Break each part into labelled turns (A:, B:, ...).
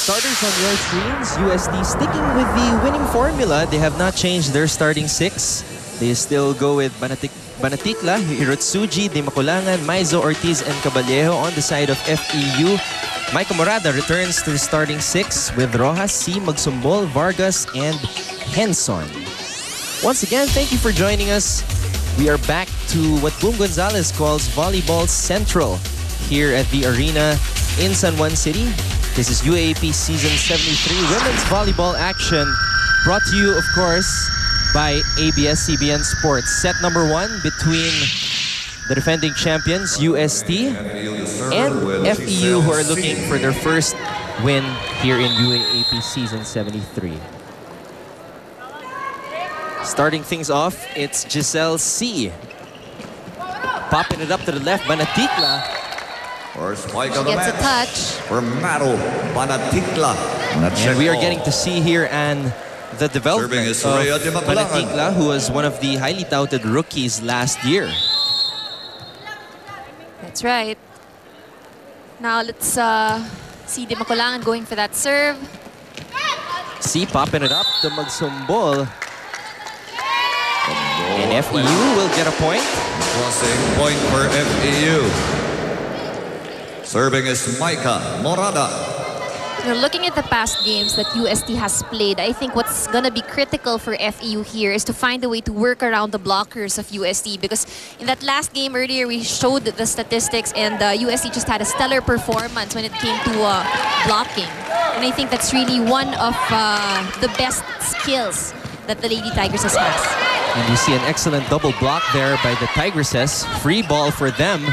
A: starters on your screens, UST sticking with the winning formula. They have not changed their starting six. They still go with Banatikla, Hirotsuji, Dimakulangan, Maizo, Ortiz, and Cabalejo. On the side of FEU, Micah Morada returns to the starting six with Rojas, C, Magsumbol, Vargas, and Henson. Once again, thank you for joining us. We are back to what Boom Gonzalez calls Volleyball Central here at the arena in San Juan City. This is UAAP Season 73 Women's Volleyball action, brought to you, of course, by ABS-CBN Sports. Set number 1 between the defending champions, UST, and FEU, who are looking for their first win here in UAAP Season 73. Starting things off, it's Giselle C. Popping it up to the left, Banatikla.
B: She gets a touch. For Maro Banatikla.
A: And we are getting to see here and the development of Banatikla, who was one of the highly touted rookies last year.
B: That's right. Now let's see Dimakulangan going for that serve.
A: C popping it up to Magsumbol. And FEU will get a point.
C: Crossing point for FEU. Serving is Micah Morada.
B: You know, looking at the past games that UST has played, I think what's going to be critical for FEU here is to find a way to work around the blockers of UST, because in that last game earlier we showed the statistics, and UST just had a stellar performance when it came to blocking. And I think that's really one of the best skills that the Lady Tigresses has.
A: And you see an excellent double block there by the Tigresses. Free ball for them.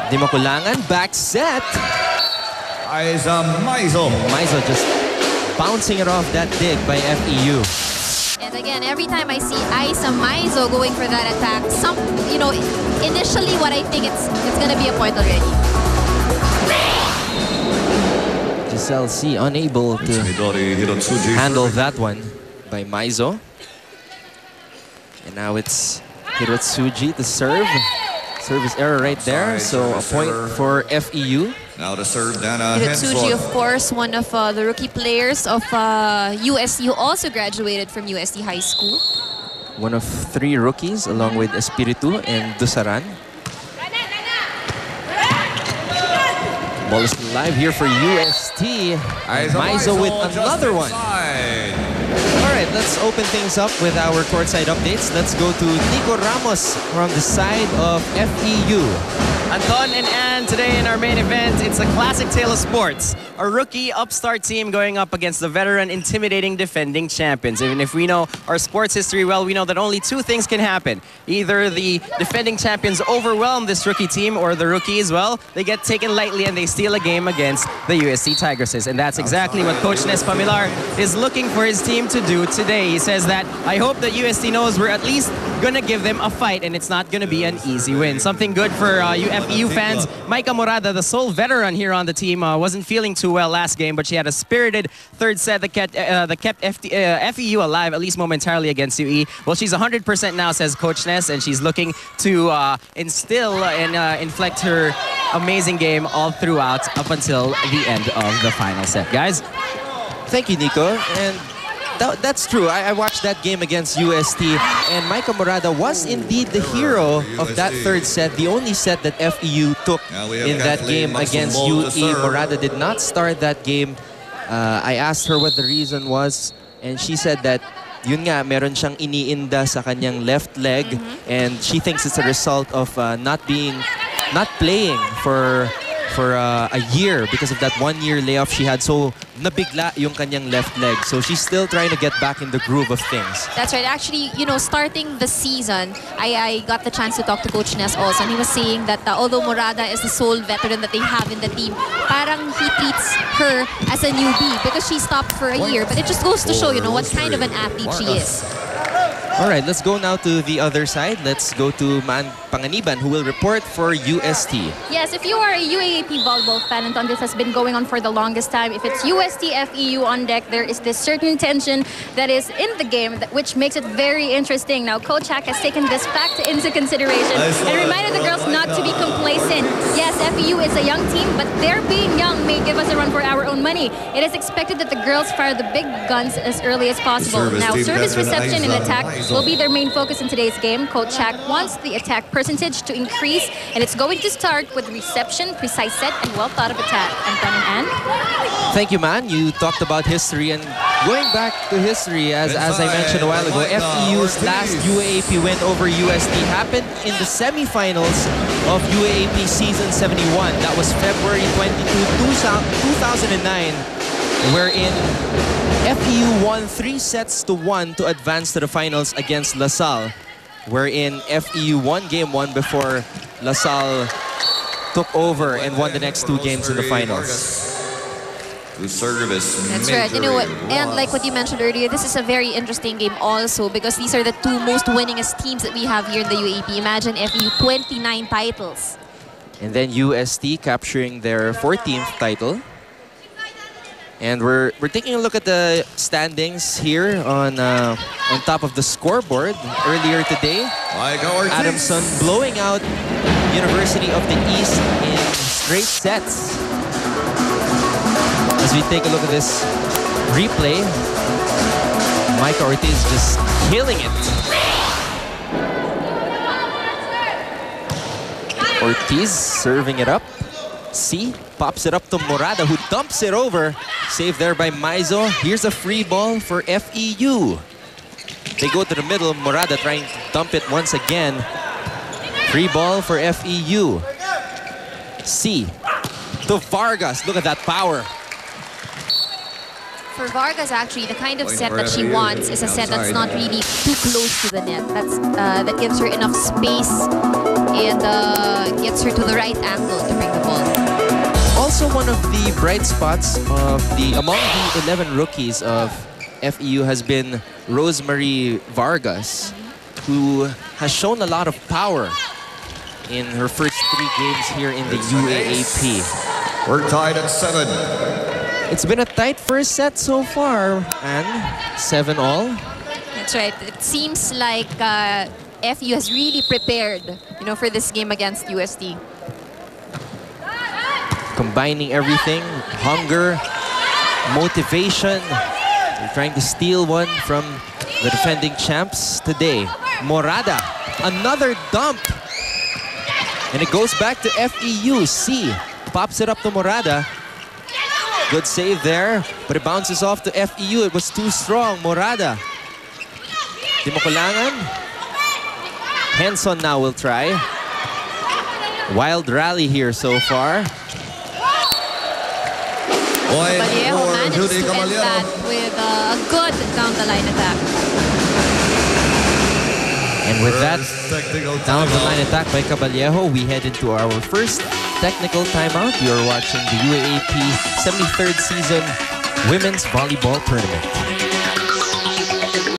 A: Dimakulangan, back set.
C: Aiza Maizo.
A: Maizo just bouncing it off that dig by FEU.
B: And again, every time I see Aiza Maizo going for that attack, initially what I think it's gonna be a point already.
A: Giselle C unable to handle that one by Maizo. And now it's Hirotsuji to serve. Service error right there, so a point for FEU.
C: Now to serve Dana
B: Hirotsuji, of course, one of the rookie players of UST, who also graduated from UST High School.
A: One of 3 rookies, along with Espiritu and Dusaran. Ball is still live here for UST. Maizo with another one. Alright, let's open things up with our courtside updates. Let's go to Nico Ramos from the side of FEU.
D: Anton and Ann, today in our main event, it's a classic tale of sports. A rookie upstart team going up against the veteran, intimidating defending champions. Even if we know our sports history well, we know that only 2 things can happen. Either the defending champions overwhelm this rookie team, or the rookies, well, they get taken lightly and they steal a game against the UST Tigresses. And that's exactly what Coach Nes Pamilar is looking for his team to do today. He says that, I hope that UST knows we're at least gonna give them a fight, and it's not gonna be an easy win. Something good for FEU fans. Micah Morada, the sole veteran here on the team, wasn't feeling too well last game, but she had a spirited third set that kept FEU alive, at least momentarily, against UE. Well, she's 100% now, says Coach Nes, and she's looking to instill and inflect her amazing game all throughout up until the end of the final set. Guys?
A: Thank you, Nico. And that's true. I watched that game against UST, and Micah Morada was indeed the hero of that third set, the only set that FEU took in that game against UE. Morada did not start that game. I asked her what the reason was, and she said that yun nga, meron siyang iniinda sa kanyang left leg, and she thinks it's a result of not playing for a year because of that 1-year layoff she had. So nabigla yung kanyang left leg. So she's still trying to get back in the groove of things.
B: That's right. Actually, you know, starting the season, I got the chance to talk to Coach Nes also, and he was saying that although Morada is the sole veteran that they have in the team, parang he treats her as a newbie because she stopped for a year. But it just goes to show, you know, what kind of an athlete she is.
A: All right, let's go now to the other side. Let's go to Man Panganiban, who will report for UST.
B: Yes, if you are a UAAP volleyball fan, and this has been going on for the longest time, if it's UST FEU on deck, there is this certain tension that is in the game, which makes it very interesting. Now, Coach Hack has taken this fact into consideration and reminded the girls not to be complacent. Yes, FEU is a young team, but their being young may give us a run for our own money. It is expected that the girls fire the big guns as early as possible. Now, service reception and attack will be their main focus in today's game. Coach Hack wants the attack percentage to increase, and it's going to start with reception, precise set, and well thought of attack. And Ben and Ann.
A: Thank you, man. You talked about history, and going back to history, as I mentioned a while ago, FEU's last UAAP win over UST happened in the semifinals of UAAP Season 71. That was February 22, 2009, wherein FEU won 3-1 to advance to the finals against LaSalle, wherein FEU won Game 1 before LaSalle took over and won the next 2 games in the finals.
B: That's right. You know what? And like what you mentioned earlier, this is a very interesting game also because these are the 2 most winningest teams that we have here in the UAP. Imagine FEU 29 titles.
A: And then UST capturing their 14th title. And we're taking a look at the standings here on top of the scoreboard earlier today. Adamson blowing out University of the East in straight sets. As we take a look at this replay, Micah Ortiz just killing it. Ortiz serving it up. C pops it up to Morada, who dumps it over. Saved there by Maizo. Here's a free ball for FEU. They go to the middle. Morada trying to dump it once again. Free ball for FEU. C to Vargas. Look at that power.
B: For Vargas, actually, the kind of set that she wants is a set that's not really too close to the net. That gives her enough space and gets her to the right angle to bring the ball.
A: Also, one of the bright spots of among the 11 rookies of FEU has been Rosemary Vargas, who has shown a lot of power in her first 3 games here in the UAAP.
C: We're tied at 7.
B: Mm-hmm.
A: It's been a tight first set so far, and 7-all.
B: That's right. It seems like FEU has really prepared, for this game against UST.
A: Combining everything, hunger, motivation. They're trying to steal one from the defending champs today. Morada, another dump. And it goes back to FEU. C pops it up to Morada. Good save there, but it bounces off to FEU. It was too strong. Morada. Di mo kailangan. Henson now will try. Wild rally here so far.
B: Vallejo manages to end that with a good down-the-line attack.
A: And with that down-the-line attack by Caballero, we head into our first technical timeout. You are watching the UAAP 73rd season Women's Volleyball Tournament.